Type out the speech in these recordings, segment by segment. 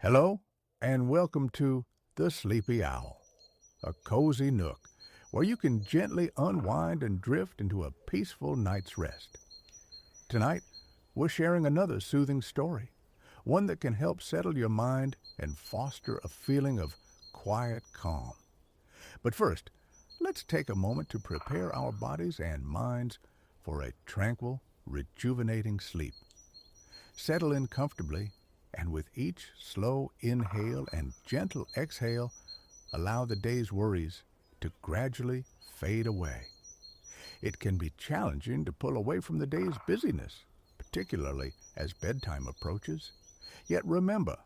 Hello, and welcome to The Sleepy Owl, a cozy nook where you can gently unwind and drift into a peaceful night's rest. Tonight, we're sharing another soothing story, one that can help settle your mind and foster a feeling of quiet calm. But first, let's take a moment to prepare our bodies and minds for a tranquil, rejuvenating sleep. Settle in comfortably, and with each slow inhale and gentle exhale, allow the day's worries to gradually fade away. It can be challenging to pull away from the day's busyness, particularly as bedtime approaches. Yet remember,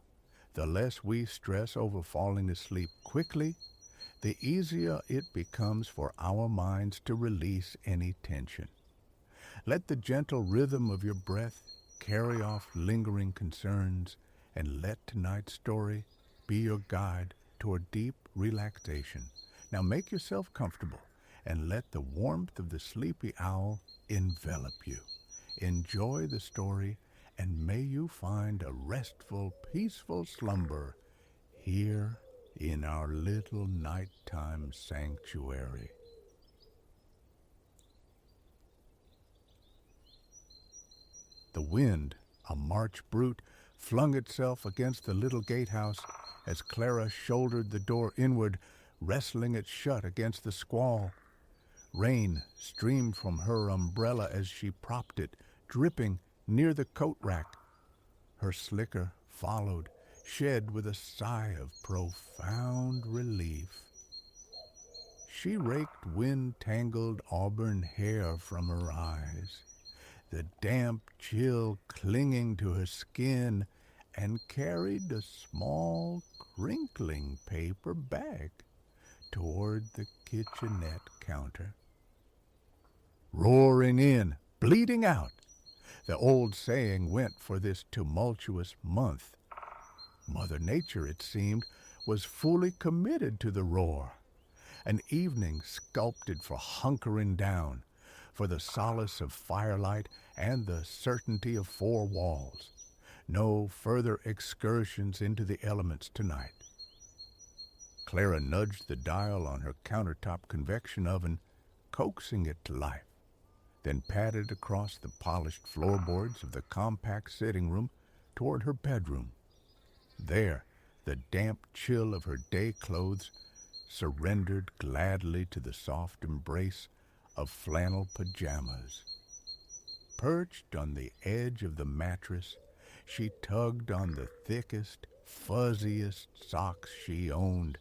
the less we stress over falling asleep quickly, the easier it becomes for our minds to release any tension. Let the gentle rhythm of your breath carry off lingering concerns, and let tonight's story be your guide toward deep relaxation. Now make yourself comfortable and let the warmth of the sleepy owl envelop you. Enjoy the story, and may you find a restful, peaceful slumber here in our little nighttime sanctuary. The wind, a March brute, flung itself against the little gatehouse as Clara shouldered the door inward, wrestling it shut against the squall. Rain streamed from her umbrella as she propped it, dripping near the coat rack. Her slicker followed, shed with a sigh of profound relief. She raked wind-tangled auburn hair from her eyes, the damp chill clinging to her skin, and carried a small crinkling paper bag toward the kitchenette counter. Roaring in, bleeding out, the old saying went for this tumultuous month. Mother Nature, it seemed, was fully committed to the roar. An evening sculpted for hunkering down, for the solace of firelight and the certainty of four walls. No further excursions into the elements tonight. Clara nudged the dial on her countertop convection oven, coaxing it to life, then padded across the polished floorboards of the compact sitting room toward her bedroom. There, the damp chill of her day clothes surrendered gladly to the soft embrace of flannel pajamas. Perched on the edge of the mattress, she tugged on the thickest, fuzziest socks she owned,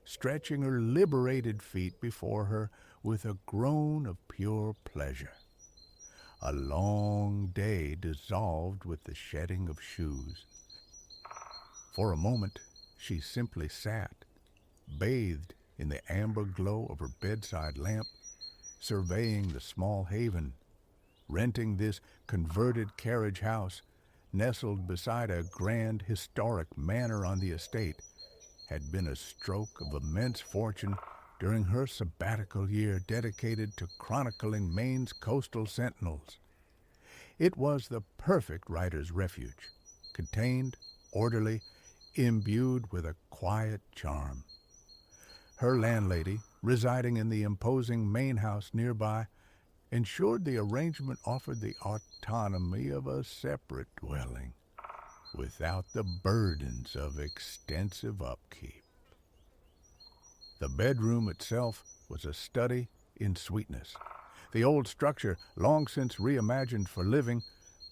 stretching her liberated feet before her with a groan of pure pleasure. A long day dissolved with the shedding of shoes. For a moment, she simply sat, bathed in the amber glow of her bedside lamp, surveying the small haven. Renting this converted carriage house, nestled beside a grand historic manor on the estate, had been a stroke of immense fortune during her sabbatical year dedicated to chronicling Maine's coastal sentinels. It was the perfect writer's refuge, contained, orderly, imbued with a quiet charm. Her landlady, residing in the imposing main house nearby, ensured the arrangement offered the autonomy of a separate dwelling, without the burdens of extensive upkeep. The bedroom itself was a study in sweetness. The old structure, long since reimagined for living,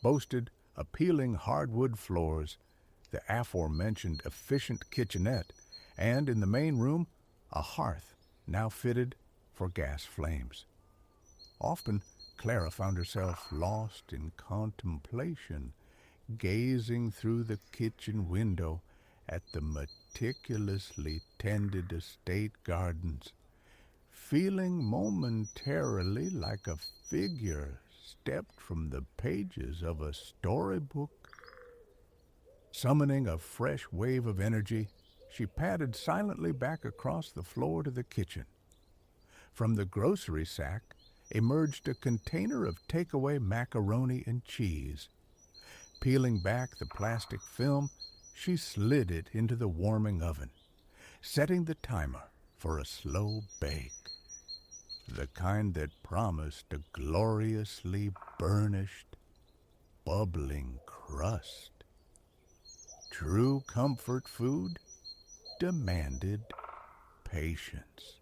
boasted appealing hardwood floors, the aforementioned efficient kitchenette, and in the main room, a hearth now fitted for gas flames. Often, Clara found herself lost in contemplation, gazing through the kitchen window at the meticulously tended estate gardens, feeling momentarily like a figure stepped from the pages of a storybook. Summoning a fresh wave of energy, she padded silently back across the floor to the kitchen. From the grocery sack emerged a container of takeaway macaroni and cheese. Peeling back the plastic film, She slid it into the warming oven, setting the timer for a slow bake, the kind that promised a gloriously burnished, bubbling crust. True comfort food demanded patience.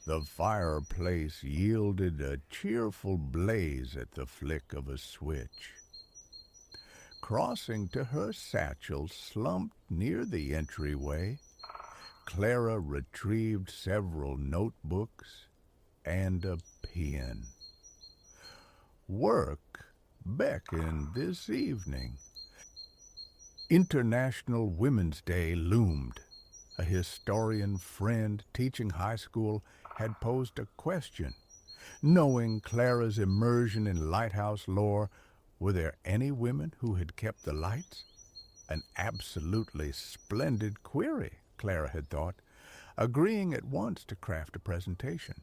The fireplace yielded a cheerful blaze at the flick of a switch. Crossing to her satchel slumped near the entryway, Clara retrieved several notebooks and a pen. Work beckoned this evening. International Women's Day loomed. A historian friend teaching high school had posed a question. Knowing Clara's immersion in lighthouse lore, were there any women who had kept the lights? An absolutely splendid query, Clara had thought, agreeing at once to craft a presentation.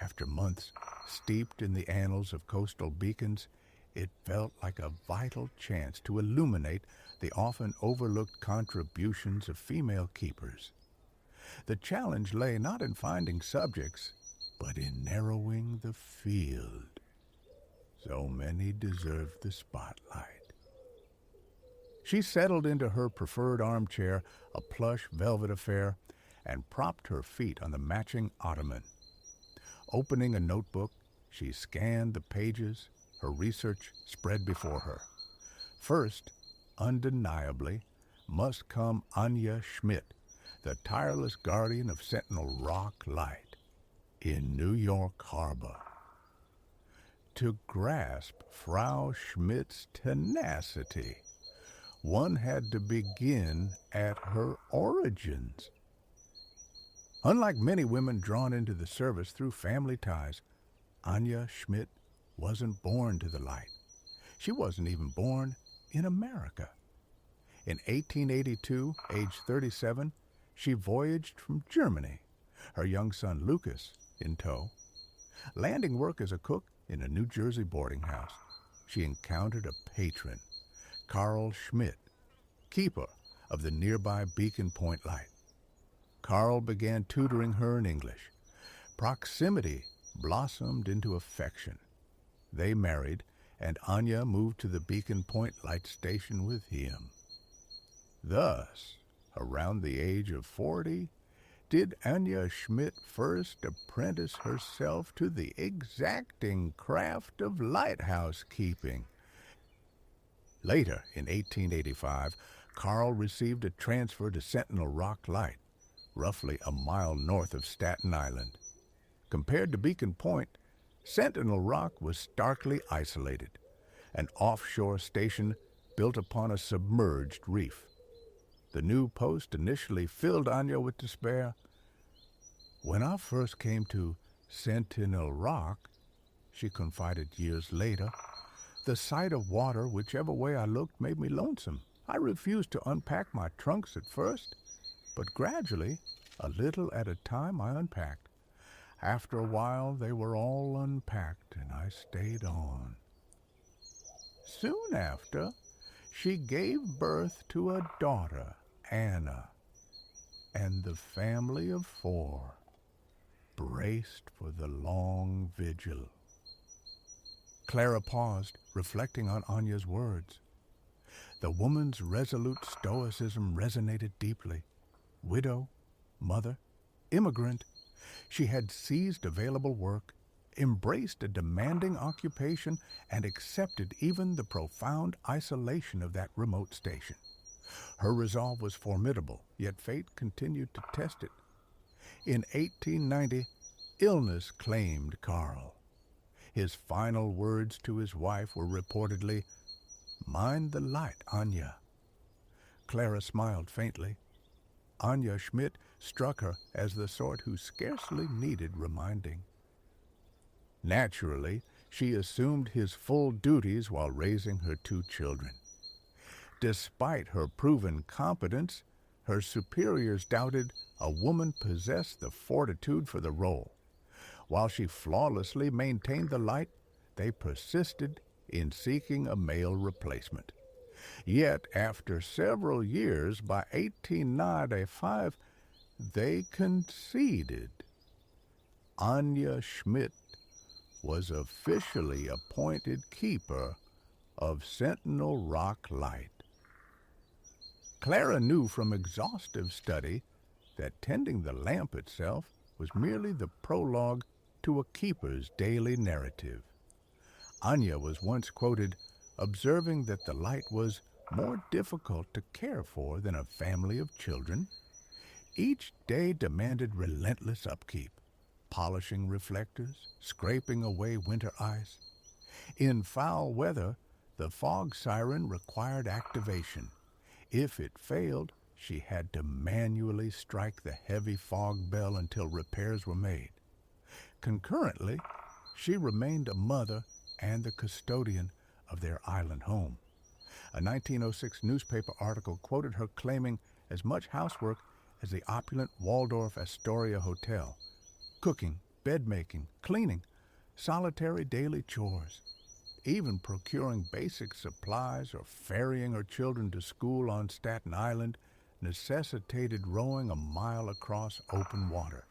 After months steeped in the annals of coastal beacons, it felt like a vital chance to illuminate the often overlooked contributions of female keepers. The challenge lay not in finding subjects, but in narrowing the field. So many deserved the spotlight. She settled into her preferred armchair, a plush velvet affair, and propped her feet on the matching ottoman. Opening a notebook, she scanned the pages, her research spread before her. First, undeniably, must come Anya Schmidt, the tireless guardian of Sentinel Rock Light in New York Harbor. To grasp Frau Schmidt's tenacity, one had to begin at her origins. Unlike many women drawn into the service through family ties, Anya Schmidt wasn't born to the light. She wasn't even born in America. In 1882, age 37, she voyaged from Germany, her young son Lucas in tow. Landing work as a cook in a New Jersey boarding house, she encountered a patron, Carl Schmidt, keeper of the nearby Beacon Point Light. Carl began tutoring her in English. Proximity blossomed into affection. They married, and Anya moved to the Beacon Point Light Station with him. Thus, around the age of 40, did Anya Schmidt first apprentice herself to the exacting craft of lighthouse keeping. Later, in 1885, Carl received a transfer to Sentinel Rock Light, roughly a mile north of Staten Island. Compared to Beacon Point, Sentinel Rock was starkly isolated, an offshore station built upon a submerged reef. The new post initially filled Anya with despair. "When I first came to Sentinel Rock," she confided years later, "the sight of water, whichever way I looked, made me lonesome. I refused to unpack my trunks at first, but gradually, a little at a time, I unpacked. After a while, they were all unpacked, and I stayed on." Soon after, she gave birth to a daughter, Anna, and the family of 4 braced for the long vigil. Clara paused, reflecting on Anya's words. The woman's resolute stoicism resonated deeply. Widow, mother, immigrant, she had seized available work, embraced a demanding occupation, and accepted even the profound isolation of that remote station. Her resolve was formidable, yet fate continued to test it. In 1890, illness claimed Carl. His final words to his wife were reportedly, "Mind the light, Anya." Clara smiled faintly. Anya Schmidt struck her as the sort who scarcely needed reminding. Naturally, she assumed his full duties while raising her 2 children. Despite her proven competence, her superiors doubted a woman possessed the fortitude for the role. While she flawlessly maintained the light, they persisted in seeking a male replacement. Yet, after several years, by 1895, they conceded. Anya Schmidt was officially appointed keeper of Sentinel Rock Light. Clara knew from exhaustive study that tending the lamp itself was merely the prologue to a keeper's daily narrative. Anya was once quoted observing that the light was more difficult to care for than a family of children. Each day demanded relentless upkeep, polishing reflectors, scraping away winter ice. In foul weather, the fog siren required activation. If it failed, she had to manually strike the heavy fog bell until repairs were made. Concurrently, she remained a mother and the custodian of their island home. A 1906 newspaper article quoted her claiming as much housework as the opulent Waldorf Astoria Hotel: cooking, bed-making, cleaning, solitary daily chores. Even procuring basic supplies or ferrying her children to school on Staten Island necessitated rowing a mile across open water.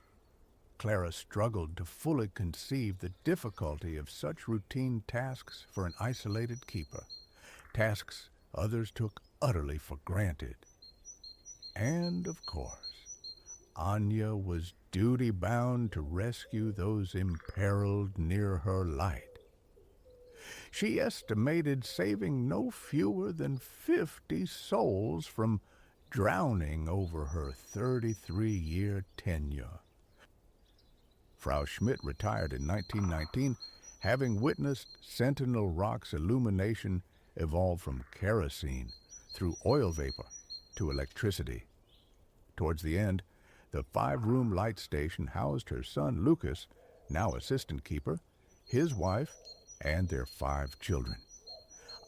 Clara struggled to fully conceive the difficulty of such routine tasks for an isolated keeper, tasks others took utterly for granted. And, of course, Anya was duty-bound to rescue those imperiled near her light. She estimated saving no fewer than 50 souls from drowning over her 33-year tenure. Frau Schmidt retired in 1919, having witnessed Sentinel Rock's illumination evolve from kerosene through oil vapor to electricity. Towards the end, the 5-room light station housed her son Lucas, now assistant keeper, his wife, and their 5 children.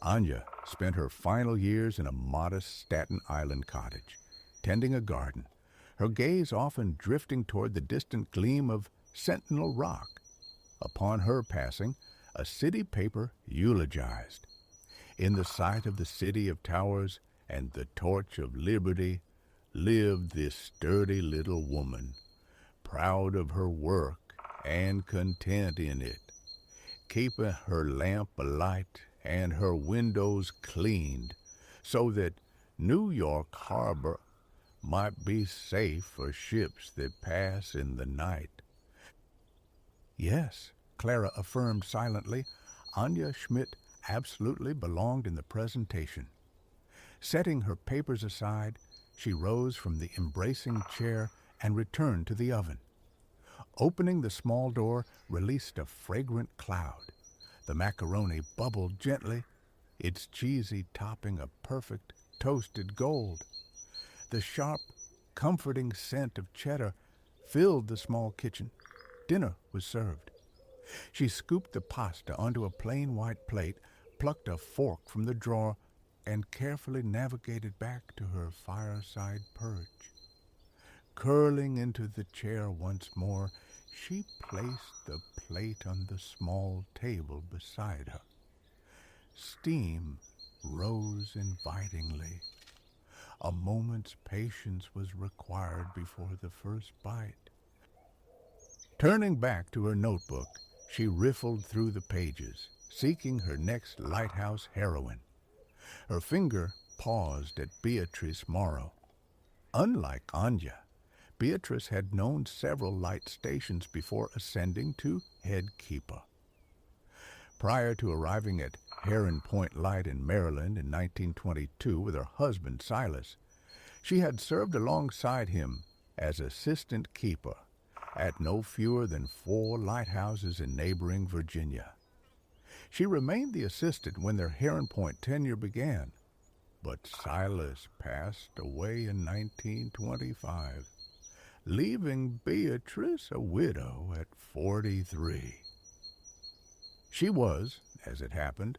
Anya spent her final years in a modest Staten Island cottage, tending a garden, her gaze often drifting toward the distant gleam of Sentinel Rock. Upon her passing, a city paper eulogized. In the sight of the city of towers and the torch of liberty lived this sturdy little woman, proud of her work and content in it, keeping her lamp alight and her windows cleaned so that New York Harbor might be safe for ships that pass in the night. Yes, Clara affirmed silently, Anya Schmidt absolutely belonged in the presentation. Setting her papers aside, she rose from the embracing chair and returned to the oven. Opening the small door released a fragrant cloud. The macaroni bubbled gently, its cheesy topping a perfect toasted gold. The sharp, comforting scent of cheddar filled the small kitchen. Dinner was served. She scooped the pasta onto a plain white plate, plucked a fork from the drawer, and carefully navigated back to her fireside perch. Curling into the chair once more, she placed the plate on the small table beside her. Steam rose invitingly. A moment's patience was required before the first bite. Turning back to her notebook, she riffled through the pages, seeking her next lighthouse heroine. Her finger paused at Beatrice Morrow. Unlike Anya, Beatrice had known several light stations before ascending to head keeper. Prior to arriving at Heron Point Light in Maryland in 1922 with her husband Silas, she had served alongside him as assistant keeper at no fewer than 4 lighthouses in neighboring Virginia. She remained the assistant when their Heron Point tenure began, but Silas passed away in 1925, leaving Beatrice a widow at 43. She was, as it happened,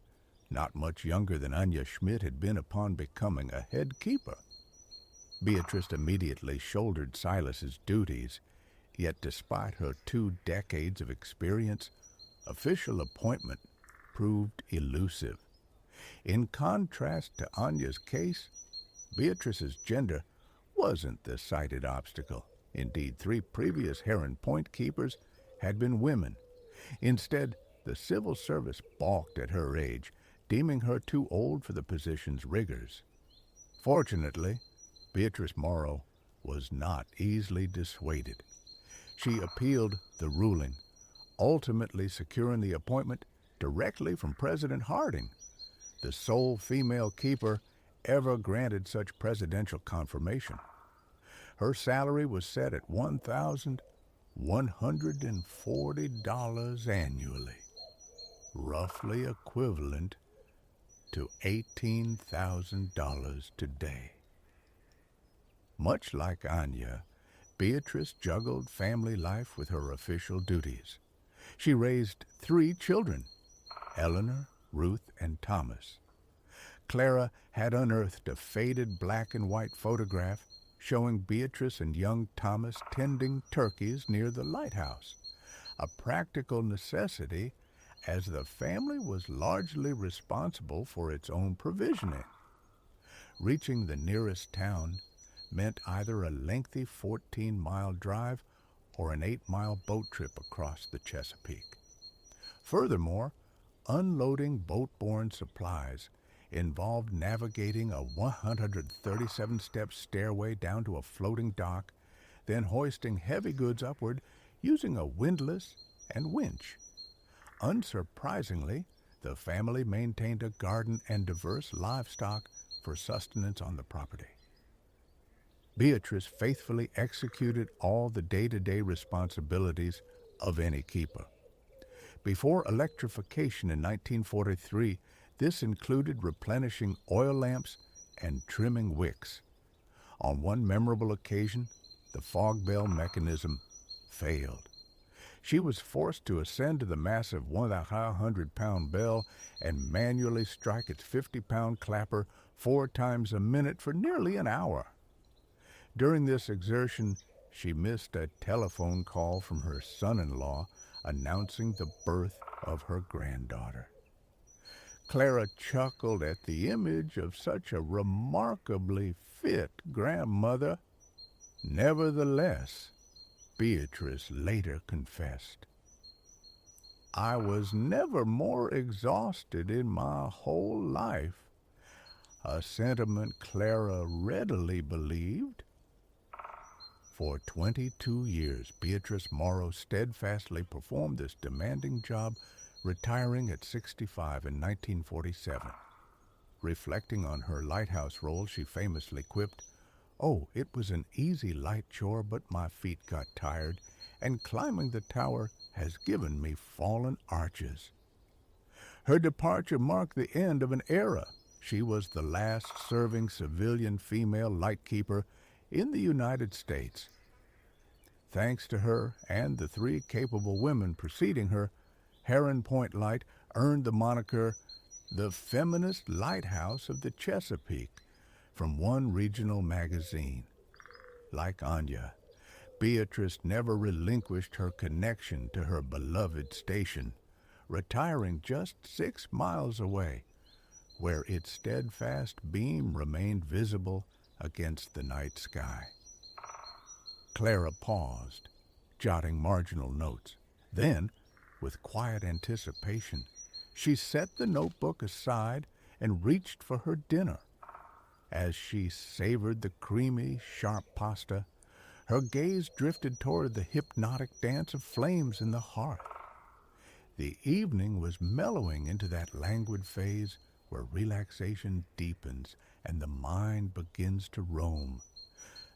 not much younger than Anya Schmidt had been upon becoming a head keeper. Beatrice immediately shouldered Silas's duties, yet despite her 2 decades of experience, official appointment proved elusive. In contrast to Anya's case, Beatrice's gender wasn't the cited obstacle. Indeed, 3 previous Heron Point keepers had been women. Instead, the civil service balked at her age, deeming her too old for the position's rigors. Fortunately, Beatrice Morrow was not easily dissuaded. She appealed the ruling, ultimately securing the appointment directly from President Harding, the sole female keeper ever granted such presidential confirmation. Her salary was set at $1,140 annually, roughly equivalent to $18,000 today. Much like Anya, Beatrice juggled family life with her official duties. She raised 3 children, Eleanor, Ruth, and Thomas. Clara had unearthed a faded black and white photograph showing Beatrice and young Thomas tending turkeys near the lighthouse, a practical necessity as the family was largely responsible for its own provisioning. Reaching the nearest town meant either a lengthy 14-mile drive or an 8-mile boat trip across the Chesapeake. Furthermore, unloading boat-borne supplies involved navigating a 137-step stairway down to a floating dock, then hoisting heavy goods upward using a windlass and winch. Unsurprisingly, the family maintained a garden and diverse livestock for sustenance on the property. Beatrice faithfully executed all the day-to-day responsibilities of any keeper. Before electrification in 1943, this included replenishing oil lamps and trimming wicks. On one memorable occasion, the fog bell mechanism failed. She was forced to ascend to the massive 100-pound bell and manually strike its 50-pound clapper 4 times a minute for nearly an hour. During this exertion, she missed a telephone call from her son-in-law announcing the birth of her granddaughter. Clara chuckled at the image of such a remarkably fit grandmother. Nevertheless, Beatrice later confessed, "I was never more exhausted in my whole life," a sentiment Clara readily believed. For 22 years, Beatrice Morrow steadfastly performed this demanding job, retiring at 65 in 1947. Reflecting on her lighthouse role, she famously quipped, "Oh, it was an easy light chore, but my feet got tired, and climbing the tower has given me fallen arches." Her departure marked the end of an era. She was the last serving civilian female lightkeeper in the United States. Thanks to her and the 3 capable women preceding her, Heron Point Light earned the moniker the Feminist Lighthouse of the Chesapeake from one regional magazine. Like Anya, Beatrice never relinquished her connection to her beloved station, retiring just 6 miles away, where its steadfast beam remained visible against the night sky. Clara paused, jotting marginal notes. Then, with quiet anticipation, she set the notebook aside and reached for her dinner. As she savored the creamy, sharp pasta, her gaze drifted toward the hypnotic dance of flames in the hearth. The evening was mellowing into that languid phase where relaxation deepens and the mind begins to roam.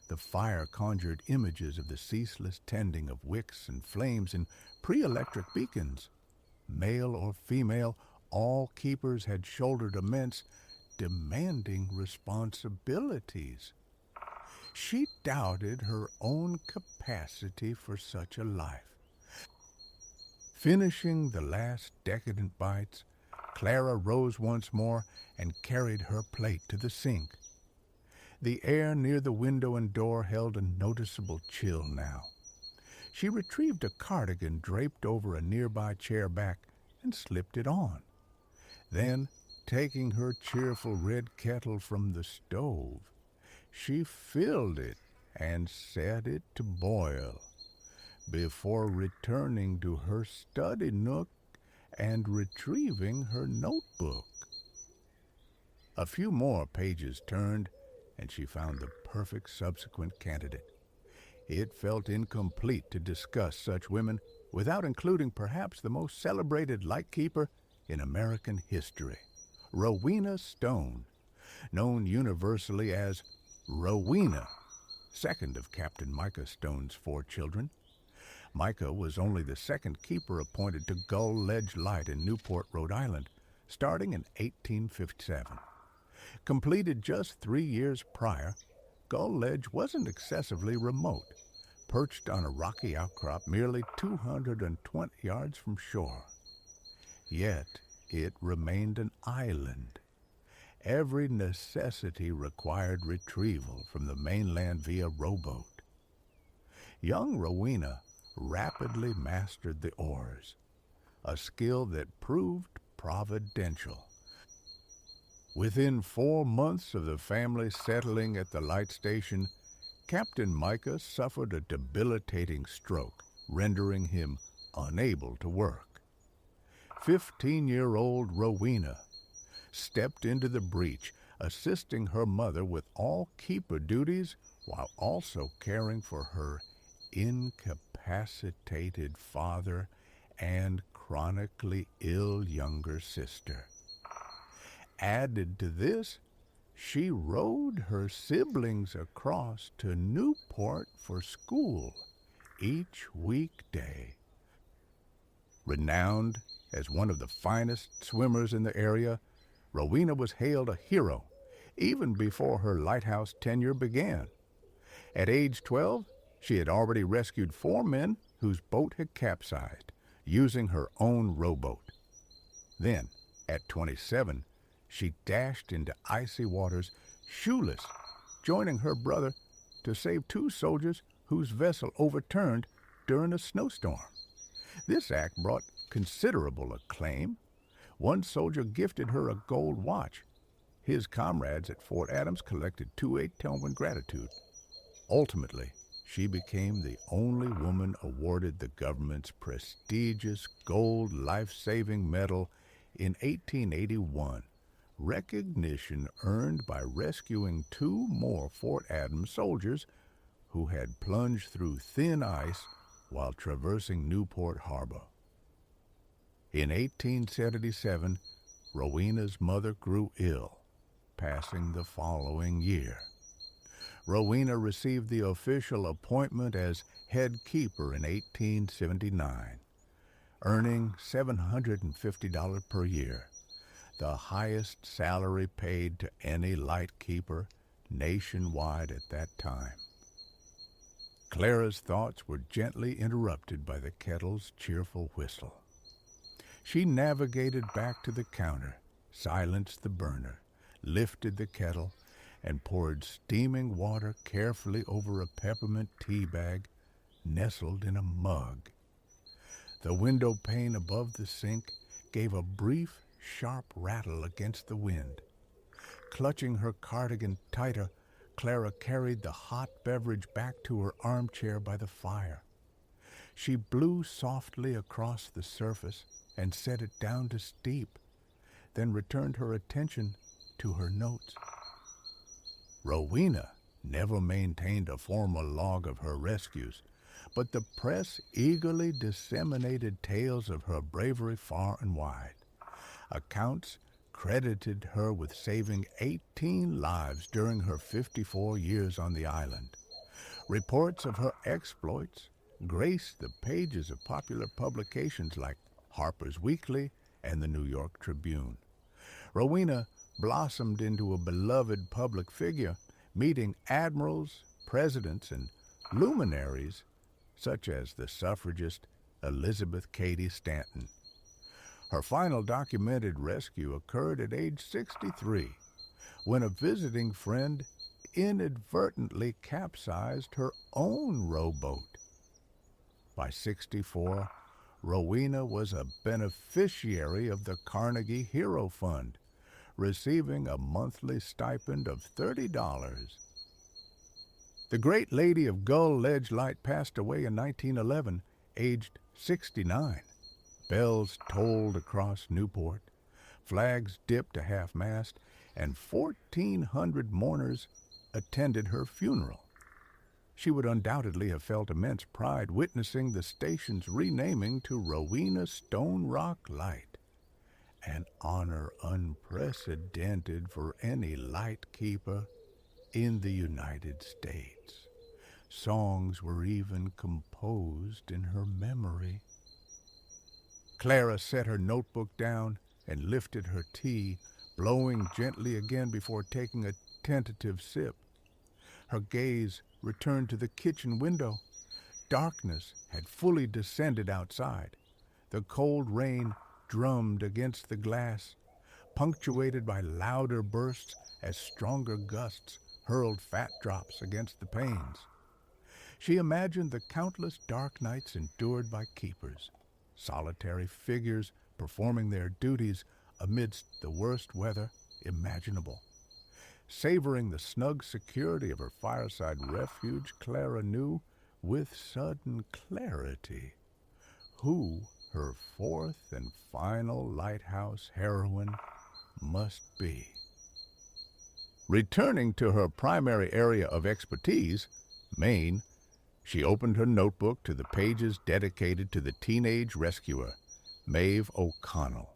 The fire conjured images of the ceaseless tending of wicks and flames in pre-electric beacons. Male or female, all keepers had shouldered immense, demanding responsibilities. She doubted her own capacity for such a life. Finishing the last decadent bites, Clara rose once more and carried her plate to the sink. The air near the window and door held a noticeable chill now. She retrieved a cardigan draped over a nearby chair back and slipped it on. Then, Taking her cheerful red kettle from the stove, she filled it and set it to boil before returning to her study nook and retrieving her notebook. A few more pages turned, and she found the perfect subsequent candidate. It felt incomplete to discuss such women without including perhaps the most celebrated lightkeeper in American history, Rowena Stone, known universally as Rowena, second of Captain Micah Stone's 4 children. Micah was only the second keeper appointed to Gull Ledge Light in Newport, Rhode Island, starting in 1857. Completed just 3 years prior, Gull Ledge wasn't excessively remote, perched on a rocky outcrop merely 220 yards from shore. Yet it remained an island. Every necessity required retrieval from the mainland via rowboat. Young Rowena rapidly mastered the oars, a skill that proved providential. Within 4 months of the family settling at the light station, Captain Micah suffered a debilitating stroke, rendering him unable to work. 15-year-old Rowena stepped into the breach, assisting her mother with all keeper duties while also caring for her incapacitated father and chronically ill younger sister. Added to this, she rowed her siblings across to Newport for school each weekday. Renowned as one of the finest swimmers in the area, Rowena was hailed a hero even before her lighthouse tenure began. At age 12, she had already rescued 4 men whose boat had capsized, using her own rowboat. Then, at 27, she dashed into icy waters, shoeless, joining her brother to save 2 soldiers whose vessel overturned during a snowstorm. This act brought considerable acclaim. One soldier gifted her a gold watch. His comrades at Fort Adams collected 2 8-tailed in gratitude. Ultimately, she became the only woman awarded the government's prestigious Gold Life-Saving Medal in 1881, recognition earned by rescuing 2 more Fort Adams soldiers who had plunged through thin ice while traversing Newport Harbor. In 1877, Rowena's mother grew ill, passing the following year. Rowena received the official appointment as head keeper in 1879, earning $750 per year, the highest salary paid to any lightkeeper nationwide at that time. Clara's thoughts were gently interrupted by the kettle's cheerful whistle. She navigated back to the counter, silenced the burner, lifted the kettle, and poured steaming water carefully over a peppermint tea bag nestled in a mug. The window pane above the sink gave a brief, sharp rattle against the wind. Clutching her cardigan tighter, Clara carried the hot beverage back to her armchair by the fire. She blew softly across the surface and set it down to steep, then returned her attention to her notes. Rowena never maintained a formal log of her rescues, but the press eagerly disseminated tales of her bravery far and wide. Accounts credited her with saving 18 lives during her 54 years on the island. Reports of her exploits graced the pages of popular publications like Harper's Weekly and the New York Tribune. Rowena blossomed into a beloved public figure, meeting admirals, presidents, and luminaries such as the suffragist Elizabeth Cady Stanton. Her final documented rescue occurred at age 63, when a visiting friend inadvertently capsized her own rowboat. By 64, Rowena was a beneficiary of the Carnegie Hero Fund, receiving a monthly stipend of $30. The great lady of Gull Ledge Light passed away in 1911, aged 69. Bells tolled across Newport, flags dipped to half-mast, and 1,400 mourners attended her funeral. She would undoubtedly have felt immense pride witnessing the station's renaming to Rowena Stone Rock Light, an honor unprecedented for any lightkeeper in the United States. Songs were even composed in her memory. Clara set her notebook down and lifted her tea, blowing gently again before taking a tentative sip. Her gaze returned to the kitchen window. Darkness had fully descended outside. The cold rain drummed against the glass, punctuated by louder bursts as stronger gusts hurled fat drops against the panes. She imagined the countless dark nights endured by keepers, solitary figures performing their duties amidst the worst weather imaginable. Savoring the snug security of her fireside refuge, Clara knew with sudden clarity who her fourth and final lighthouse heroine must be. Returning to her primary area of expertise, Maine, she opened her notebook to the pages dedicated to the teenage rescuer, Maeve O'Connell.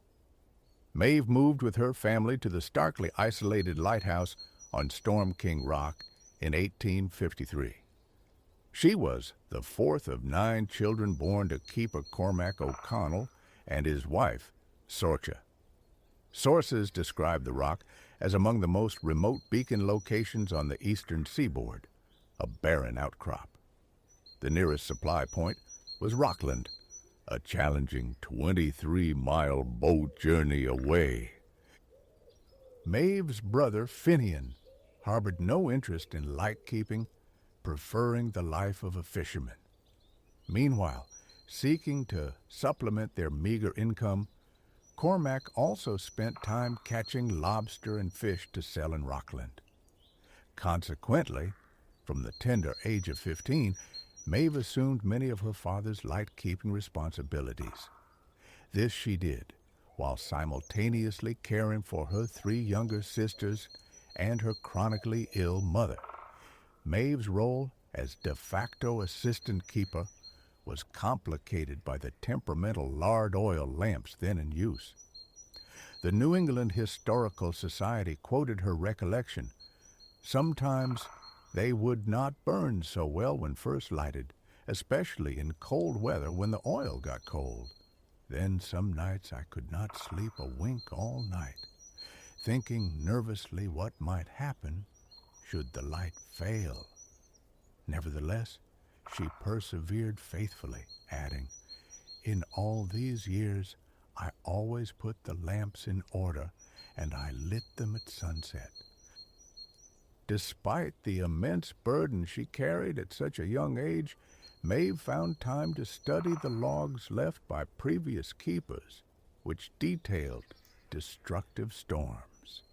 Maeve moved with her family to the starkly isolated lighthouse on Storm King Rock in 1853. She was the fourth of 9 children born to Keeper Cormac O'Connell and his wife, Sorcha. Sources describe the rock as among the most remote beacon locations on the eastern seaboard, a barren outcrop. The nearest supply point was Rockland, a challenging 23-mile boat journey away. Maeve's brother, Finian, harbored no interest in light-keeping, preferring the life of a fisherman. Meanwhile, seeking to supplement their meager income, Cormac also spent time catching lobster and fish to sell in Rockland. Consequently, from the tender age of 15, Maeve assumed many of her father's light-keeping responsibilities. This she did, while simultaneously caring for her 3 younger sisters and her chronically ill mother. Maeve's role as de facto assistant keeper was complicated by the temperamental lard oil lamps then in use. The New England Historical Society quoted her recollection. Sometimes they would not burn so well when first lighted, especially in cold weather when the oil got cold. Then some nights I could not sleep a wink all night, thinking nervously what might happen should the light fail. Nevertheless, she persevered faithfully, adding, "In all these years, I always put the lamps in order, and I lit them at sunset." Despite the immense burden she carried at such a young age, Maeve found time to study the logs left by previous keepers, which detailed destructive storms.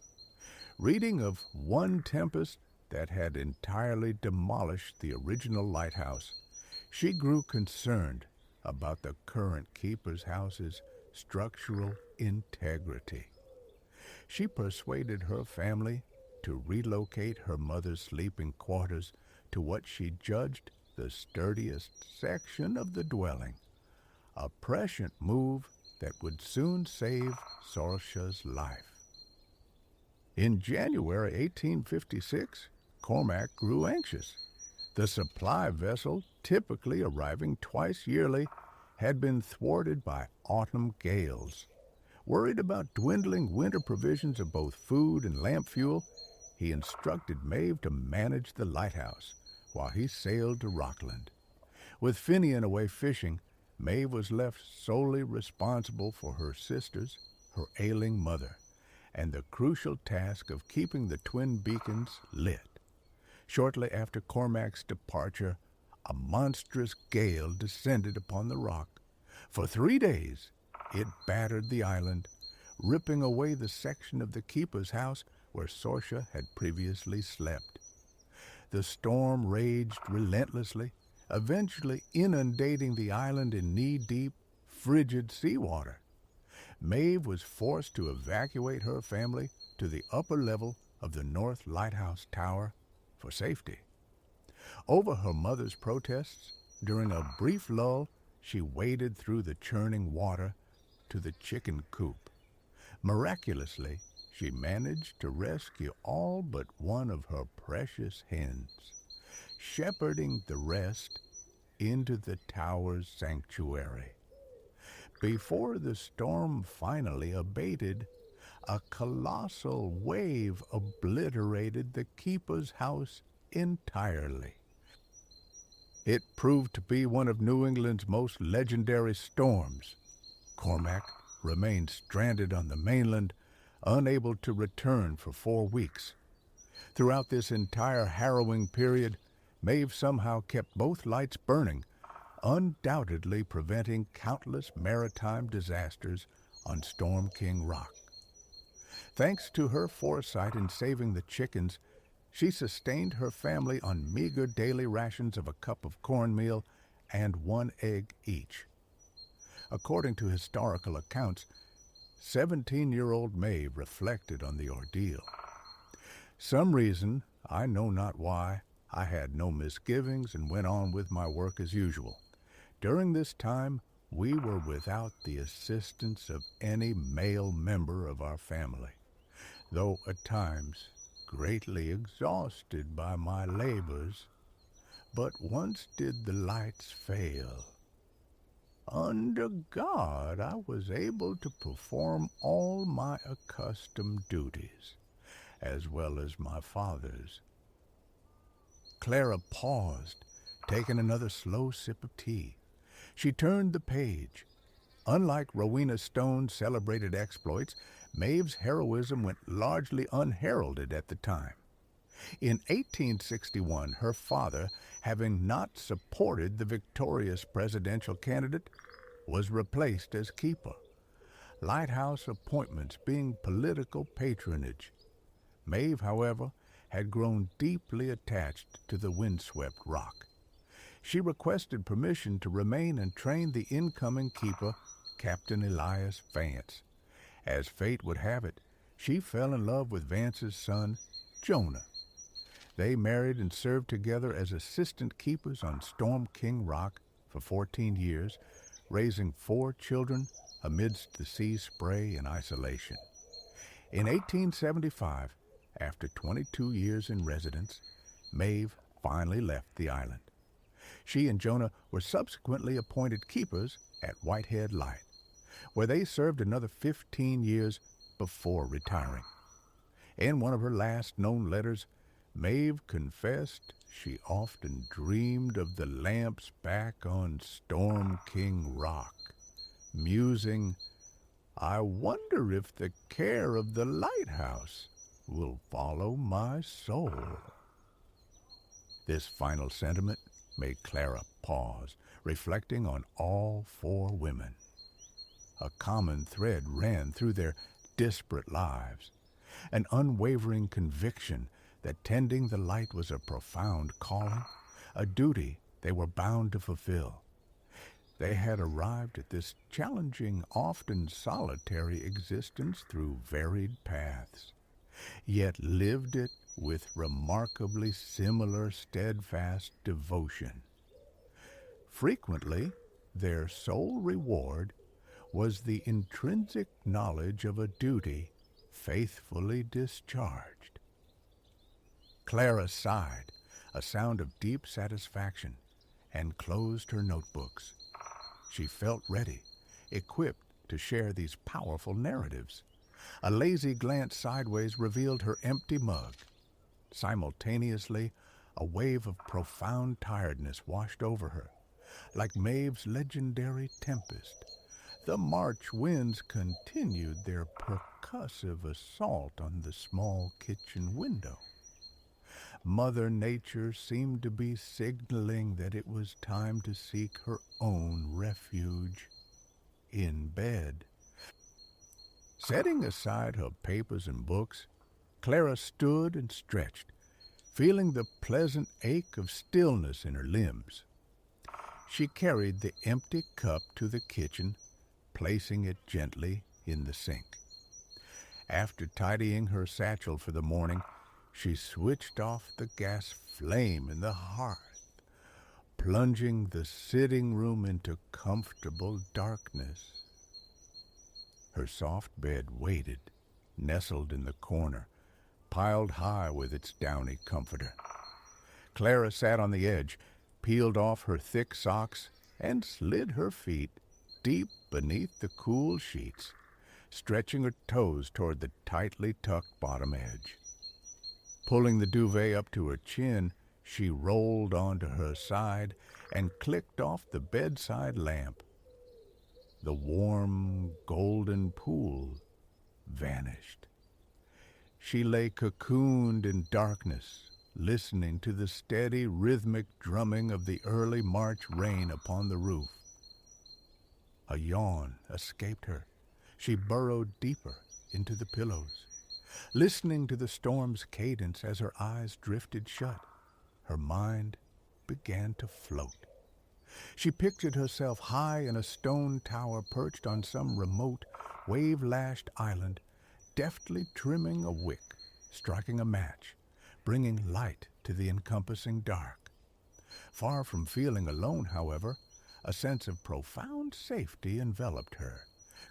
Reading of one tempest that had entirely demolished the original lighthouse, she grew concerned about the current keeper's house's structural integrity. She persuaded her family to relocate her mother's sleeping quarters to what she judged the sturdiest section of the dwelling, a prescient move that would soon save Sorcha's life. In January 1856, Cormac grew anxious. The supply vessel, typically arriving twice yearly, had been thwarted by autumn gales. Worried about dwindling winter provisions of both food and lamp fuel, he instructed Maeve to manage the lighthouse while he sailed to Rockland. With Finian away fishing, Maeve was left solely responsible for her sisters, her ailing mother, and the crucial task of keeping the twin beacons lit. Shortly after Cormac's departure, a monstrous gale descended upon the rock. For 3 days, it battered the island, ripping away the section of the keeper's house where Sorcia had previously slept. The storm raged relentlessly, eventually inundating the island in knee-deep, frigid seawater. Maeve was forced to evacuate her family to the upper level of the North Lighthouse Tower for safety. Over her mother's protests, during a brief lull, she waded through the churning water to the chicken coop. Miraculously, she managed to rescue all but one of her precious hens, shepherding the rest into the tower's sanctuary. Before the storm finally abated, a colossal wave obliterated the keeper's house entirely. It proved to be one of New England's most legendary storms. Cormac remained stranded on the mainland, unable to return for 4 weeks. Throughout this entire harrowing period, Maeve somehow kept both lights burning, undoubtedly preventing countless maritime disasters on Storm King Rock. Thanks to her foresight in saving the chickens, she sustained her family on meager daily rations of a cup of cornmeal and 1 egg each. According to historical accounts, 17-year-old Maeve reflected on the ordeal. Some reason, I know not why, I had no misgivings and went on with my work as usual. During this time, we were without the assistance of any male member of our family, though at times greatly exhausted by my labors. But once did the lights fail, under God, I was able to perform all my accustomed duties, as well as my father's. Clara paused, taking another slow sip of tea. She turned the page. Unlike Rowena Stone's celebrated exploits, Maeve's heroism went largely unheralded at the time. In 1861, her father, having not supported the victorious presidential candidate, was replaced as keeper, lighthouse appointments being political patronage. Maeve, however, had grown deeply attached to the windswept rock. She requested permission to remain and train the incoming keeper, Captain Elias Vance. As fate would have it, she fell in love with Vance's son, Jonah. They married and served together as assistant keepers on Storm King Rock for 14 years, raising 4 children amidst the sea spray and isolation. In 1875, after 22 years in residence, Maeve finally left the island. She and Jonah were subsequently appointed keepers at Whitehead Light, where they served another 15 years before retiring. In one of her last known letters, Maeve confessed she often dreamed of the lamps back on Storm King Rock, musing, "I wonder if the care of the lighthouse will follow my soul." This final sentiment made Clara pause, reflecting on all 4 women. A common thread ran through their disparate lives, an unwavering conviction that tending the light was a profound calling, a duty they were bound to fulfill. They had arrived at this challenging, often solitary existence through varied paths, yet lived it with remarkably similar steadfast devotion. Frequently, their sole reward was the intrinsic knowledge of a duty faithfully discharged. Clara sighed, a sound of deep satisfaction, and closed her notebooks. She felt ready, equipped to share these powerful narratives. A lazy glance sideways revealed her empty mug. Simultaneously, a wave of profound tiredness washed over her. Like Maeve's legendary tempest, the March winds continued their percussive assault on the small kitchen window. Mother Nature seemed to be signaling that it was time to seek her own refuge in bed. Setting aside her papers and books, Clara stood and stretched, feeling the pleasant ache of stillness in her limbs. She carried the empty cup to the kitchen, placing it gently in the sink. After tidying her satchel for the morning, she switched off the gas flame in the hearth, plunging the sitting room into comfortable darkness. Her soft bed waited, nestled in the corner, piled high with its downy comforter. Clara sat on the edge, peeled off her thick socks, and slid her feet deep beneath the cool sheets, stretching her toes toward the tightly tucked bottom edge. Pulling the duvet up to her chin, she rolled onto her side and clicked off the bedside lamp. The warm, golden pool vanished. She lay cocooned in darkness, listening to the steady, rhythmic drumming of the early March rain upon the roof. A yawn escaped her. She burrowed deeper into the pillows, listening to the storm's cadence as her eyes drifted shut. Her mind began to float. She pictured herself high in a stone tower perched on some remote, wave-lashed island, deftly trimming a wick, striking a match, bringing light to the encompassing dark. Far from feeling alone, however, a sense of profound safety enveloped her,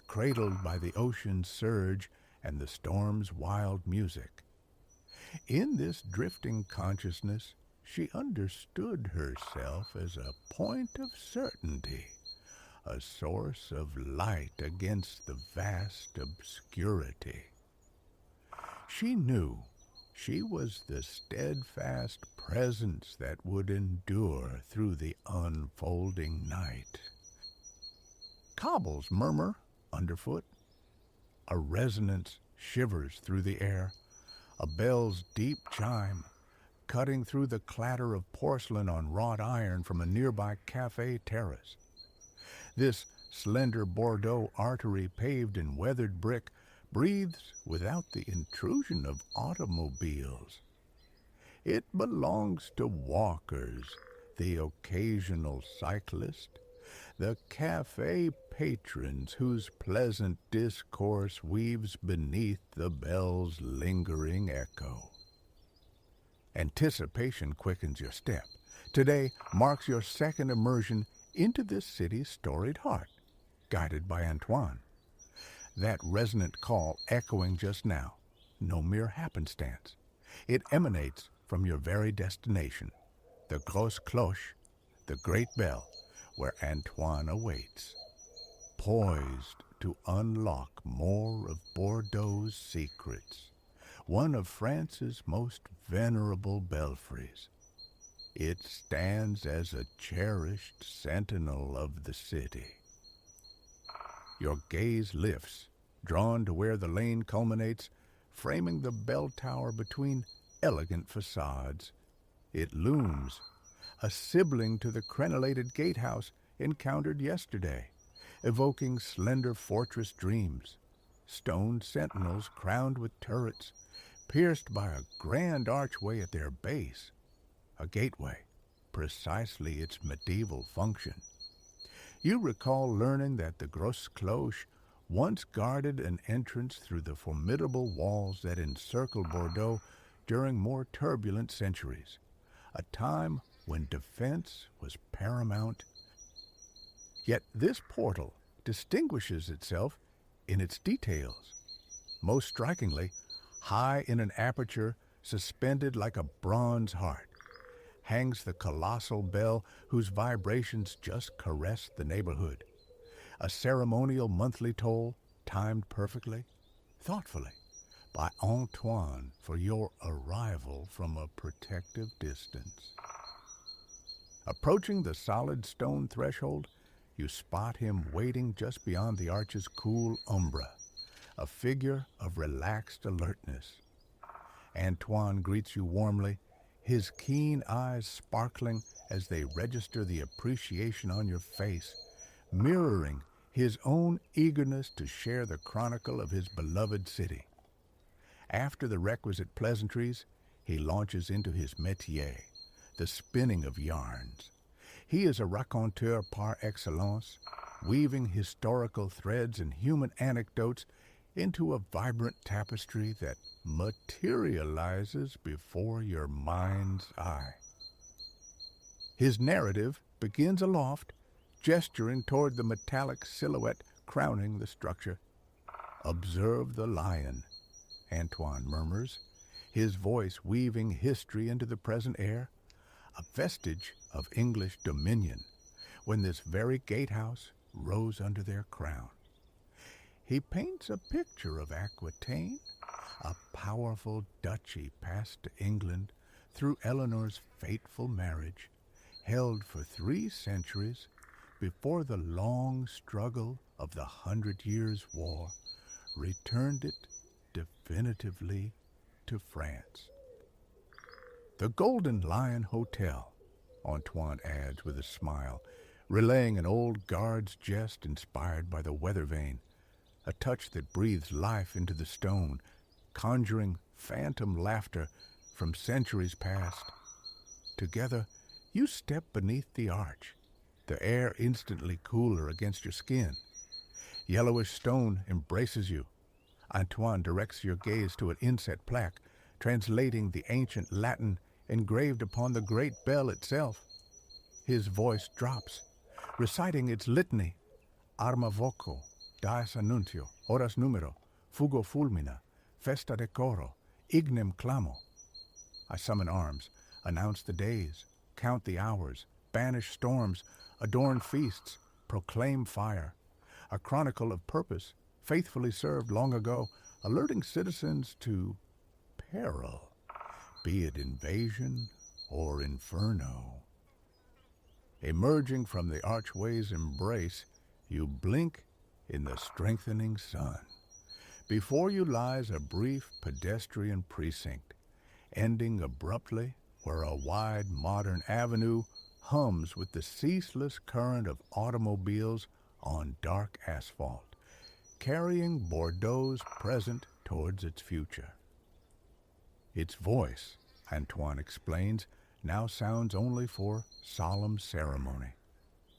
cradled by the ocean's surge and the storm's wild music. In this drifting consciousness, she understood herself as a point of certainty, a source of light against the vast obscurity. She knew she was the steadfast presence that would endure through the unfolding night. Cobbles murmur underfoot. A resonance shivers through the air. A bell's deep chime, cutting through the clatter of porcelain on wrought iron from a nearby cafe terrace. This slender Bordeaux artery paved in weathered brick breathes without the intrusion of automobiles. It belongs to walkers, the occasional cyclist, the cafe patrons whose pleasant discourse weaves beneath the bell's lingering echo. Anticipation quickens your step. Today marks your second immersion into this city's storied heart, guided by Antoine. That resonant call echoing just now, no mere happenstance. It emanates from your very destination, the Grosse Cloche, the great bell, where Antoine awaits, poised to unlock more of Bordeaux's secrets, one of France's most venerable belfries. It stands as a cherished sentinel of the city. Your gaze lifts, drawn to where the lane culminates, framing the bell tower between elegant facades. It looms, a sibling to the crenellated gatehouse encountered yesterday, evoking slender fortress dreams, stone sentinels crowned with turrets, pierced by a grand archway at their base, a gateway, precisely its medieval function. You recall learning that the Grosse Cloche once guarded an entrance through the formidable walls that encircled Bordeaux during more turbulent centuries, a time when defense was paramount. Yet this portal distinguishes itself in its details. Most strikingly, high in an aperture, suspended like a bronze heart, hangs the colossal bell whose vibrations just caress the neighborhood. A ceremonial monthly toll timed perfectly, thoughtfully, by Antoine for your arrival from a protective distance. Approaching the solid stone threshold, you spot him waiting just beyond the arch's cool umbra, a figure of relaxed alertness. Antoine greets you warmly, his keen eyes sparkling as they register the appreciation on your face, mirroring his own eagerness to share the chronicle of his beloved city. After the requisite pleasantries, he launches into his métier, the spinning of yarns. He is a raconteur par excellence, weaving historical threads and human anecdotes into a vibrant tapestry that materializes before your mind's eye. His narrative begins aloft, gesturing toward the metallic silhouette crowning the structure. "Observe the lion," Antoine murmurs, his voice weaving history into the present air, a vestige of English dominion, when this very gatehouse rose under their crown. He paints a picture of Aquitaine, a powerful duchy passed to England through Eleanor's fateful marriage, held for 3 centuries before the long struggle of the 100 Years' War returned it definitively to France. "The Golden Lion Hotel," Antoine adds with a smile, relaying an old guard's jest inspired by the weather vane, a touch that breathes life into the stone, conjuring phantom laughter from centuries past. Together, you step beneath the arch, the air instantly cooler against your skin. Yellowish stone embraces you. Antoine directs your gaze to an inset plaque, translating the ancient Latin engraved upon the great bell itself. His voice drops, reciting its litany: "Arma voco, dies annuncio, horas numero, fugo fulmina, festa decoro, ignem clamo." I summon arms, announce the days, count the hours, banish storms, adorn feasts, proclaim fire. A chronicle of purpose, faithfully served long ago, alerting citizens to peril, be it invasion or inferno. Emerging from the archway's embrace, you blink in the strengthening sun. Before you lies a brief pedestrian precinct, ending abruptly where a wide modern avenue hums with the ceaseless current of automobiles on dark asphalt, carrying Bordeaux's present towards its future. Its voice, Antoine explains, now sounds only for solemn ceremony.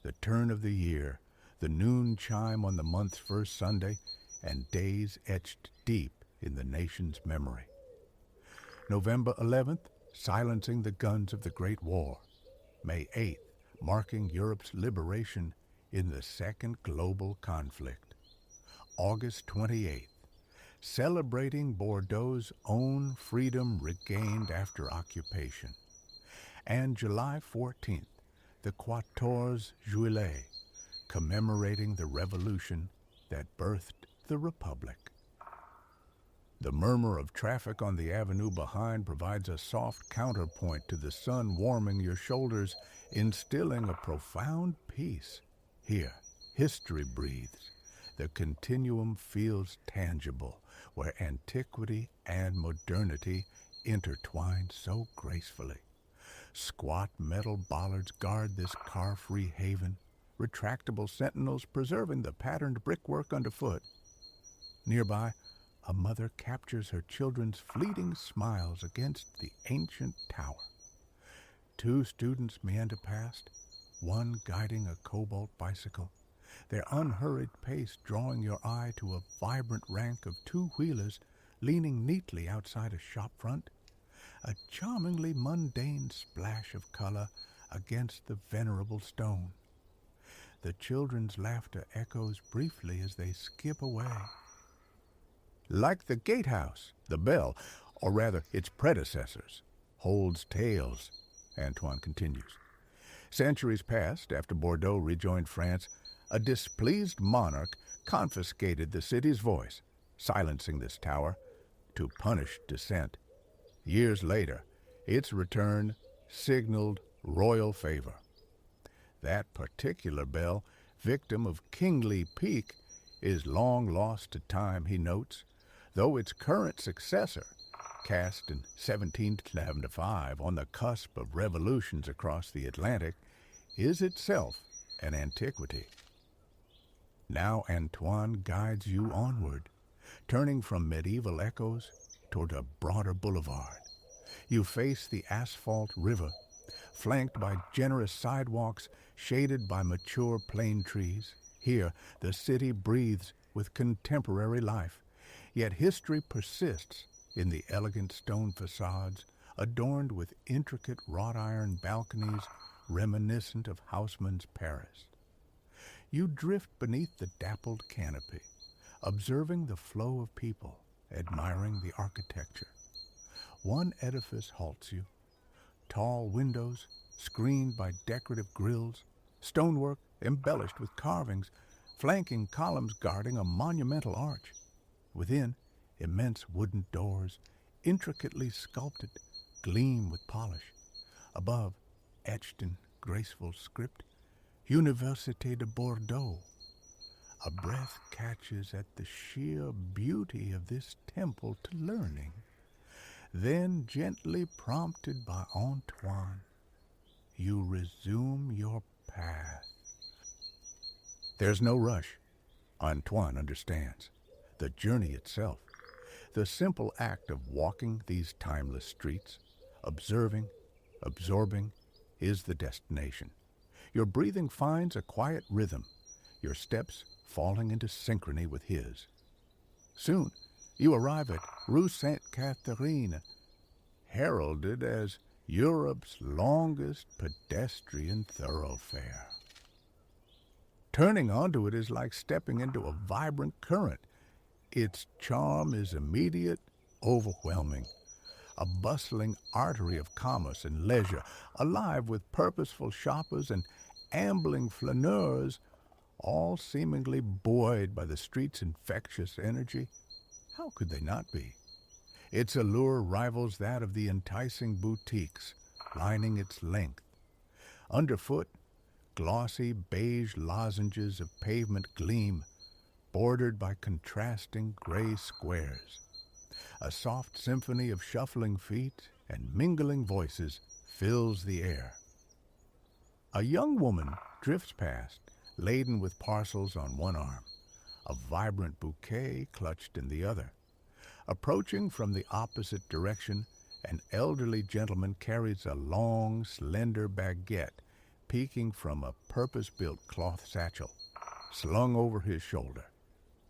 The turn of the year, the noon chime on the month's first Sunday, and days etched deep in the nation's memory. November 11th, silencing the guns of the Great War. May 8th, marking Europe's liberation in the Second Global Conflict. August 28th, celebrating Bordeaux's own freedom regained after occupation. And July 14th, the 14 Juillet, commemorating the revolution that birthed the Republic. The murmur of traffic on the avenue behind provides a soft counterpoint to the sun warming your shoulders, instilling a profound peace. Here, history breathes. The continuum feels tangible, where antiquity and modernity intertwine so gracefully. Squat metal bollards guard this car-free haven, retractable sentinels preserving the patterned brickwork underfoot. Nearby, a mother captures her children's fleeting smiles against the ancient tower. 2 students meander past, one guiding a cobalt bicycle, their unhurried pace drawing your eye to a vibrant rank of 2-wheelers leaning neatly outside a shop front, a charmingly mundane splash of color against the venerable stone. The children's laughter echoes briefly as they skip away. Like the gatehouse, the bell, or rather its predecessors, holds tales, Antoine continues. Centuries passed after Bordeaux rejoined France, a displeased monarch confiscated the city's voice, silencing this tower to punish dissent. Years later, its return signaled royal favor. That particular bell, victim of kingly pique, is long lost to time, he notes, though its current successor, cast in 1775 on the cusp of revolutions across the Atlantic, is itself an antiquity. Now Antoine guides you onward, turning from medieval echoes toward a broader boulevard. You face the asphalt river, flanked by generous sidewalks shaded by mature plane trees. Here, the city breathes with contemporary life, yet history persists in the elegant stone facades adorned with intricate wrought iron balconies reminiscent of Haussmann's Paris. You drift beneath the dappled canopy, observing the flow of people, admiring the architecture. One edifice halts you, tall windows screened by decorative grilles, stonework embellished with carvings, flanking columns guarding a monumental arch. Within, immense wooden doors, intricately sculpted, gleam with polish. Above, etched in graceful script, Université de Bordeaux. A breath catches at the sheer beauty of this temple to learning. Then, gently prompted by Antoine, you resume your path. There's no rush. Antoine understands. The journey itself, the simple act of walking these timeless streets, observing, absorbing, is the destination. Your breathing finds a quiet rhythm, your steps falling into synchrony with his. Soon, you arrive at Rue Sainte-Catherine, heralded as Europe's longest pedestrian thoroughfare. Turning onto it is like stepping into a vibrant current. Its charm is immediate, overwhelming, a bustling artery of commerce and leisure, alive with purposeful shoppers and ambling flaneurs, all seemingly buoyed by the street's infectious energy. How could they not be? Its allure rivals that of the enticing boutiques lining its length. Underfoot, glossy beige lozenges of pavement gleam, bordered by contrasting gray squares. A soft symphony of shuffling feet and mingling voices fills the air. A young woman drifts past, laden with parcels on one arm, a vibrant bouquet clutched in the other. Approaching from the opposite direction, an elderly gentleman carries a long, slender baguette peeking from a purpose-built cloth satchel, slung over his shoulder.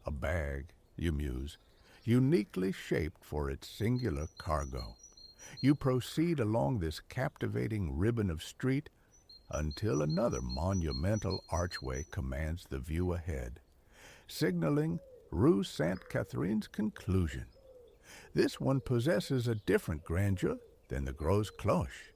A bag, you muse, uniquely shaped for its singular cargo. You proceed along this captivating ribbon of street until another monumental archway commands the view ahead, signaling Rue Sainte-Catherine's conclusion. This one possesses a different grandeur than the Gros Cloche.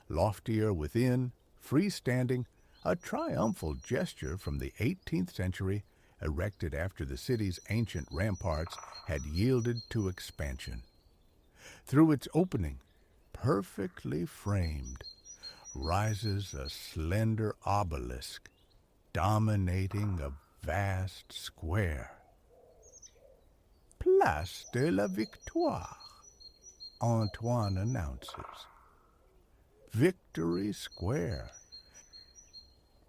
Loftier within, freestanding, a triumphal gesture from the 18th century, erected after the city's ancient ramparts had yielded to expansion. Through its opening, perfectly framed, rises a slender obelisk, dominating a vast square. Place de la Victoire, Antoine announces. Victory Square.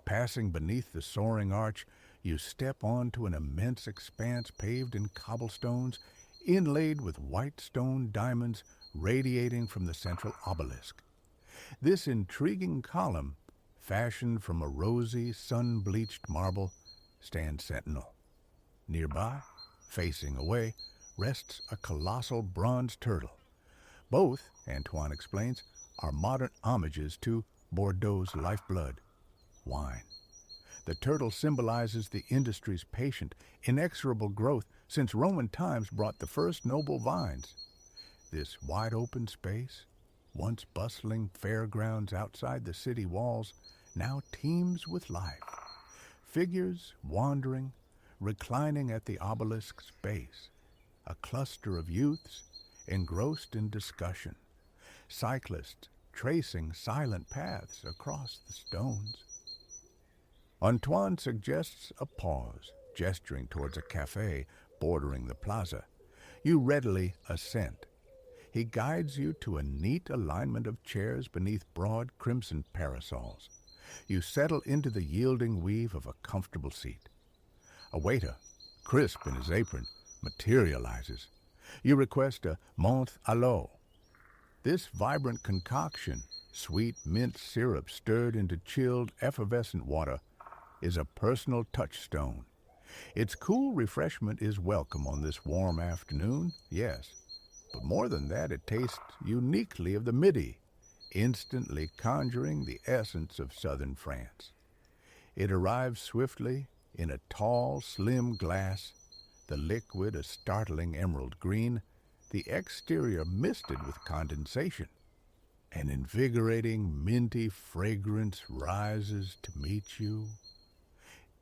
Passing beneath the soaring arch, you step onto an immense expanse paved in cobblestones, inlaid with white stone diamonds radiating from the central obelisk. This intriguing column, fashioned from a rosy, sun-bleached marble, stands sentinel. Nearby, facing away, rests a colossal bronze turtle. Both, Antoine explains, are modern homages to Bordeaux's lifeblood, wine. The turtle symbolizes the industry's patient, inexorable growth since Roman times brought the first noble vines. This wide-open space, once bustling fairgrounds outside the city walls, now teems with life. Figures wandering, reclining at the obelisk's base. A cluster of youths engrossed in discussion. Cyclists tracing silent paths across the stones. Antoine suggests a pause, gesturing towards a cafe bordering the plaza. You readily assent. He guides you to a neat alignment of chairs beneath broad crimson parasols. You settle into the yielding weave of a comfortable seat. A waiter, crisp in his apron, materializes. You request a menthe à l'eau. This vibrant concoction, sweet mint syrup stirred into chilled, effervescent water, is a personal touchstone. Its cool refreshment is welcome on this warm afternoon, yes, but more than that, it tastes uniquely of the Midi, instantly conjuring the essence of southern France. It arrives swiftly in a tall, slim glass, the liquid a startling emerald green, the exterior misted with condensation. An invigorating, minty fragrance rises to meet you.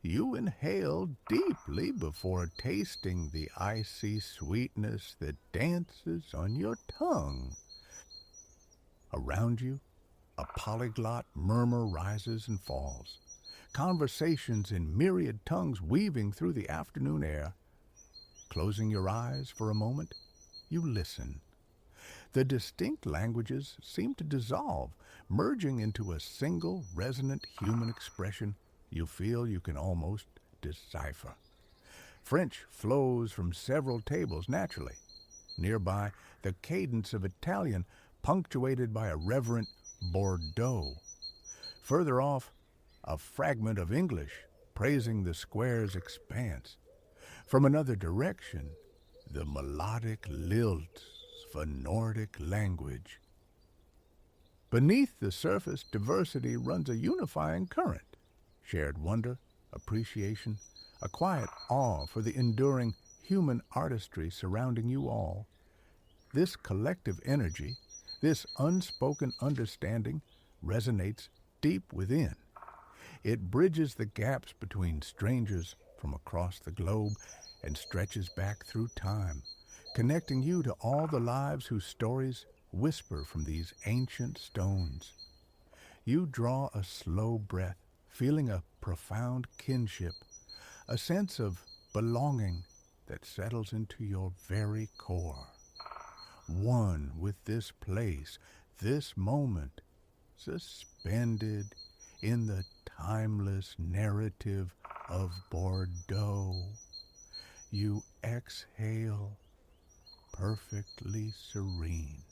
You inhale deeply before tasting the icy sweetness that dances on your tongue. Around you, a polyglot murmur rises and falls, conversations in myriad tongues weaving through the afternoon air. Closing your eyes for a moment, you listen. The distinct languages seem to dissolve, merging into a single resonant human expression you feel you can almost decipher. French flows from several tables naturally. Nearby, the cadence of Italian punctuated by a reverent Bordeaux. Further off, a fragment of English praising the square's expanse. From another direction, the melodic lilts of a Nordic language. Beneath the surface, diversity runs a unifying current. Shared wonder, appreciation, a quiet awe for the enduring human artistry surrounding you all. This collective energy, this unspoken understanding, resonates deep within. It bridges the gaps between strangers from across the globe and stretches back through time, connecting you to all the lives whose stories whisper from these ancient stones. You draw a slow breath, feeling a profound kinship, a sense of belonging that settles into your very core. One with this place, this moment, suspended in the timeless narrative of Bordeaux. You exhale, perfectly serene.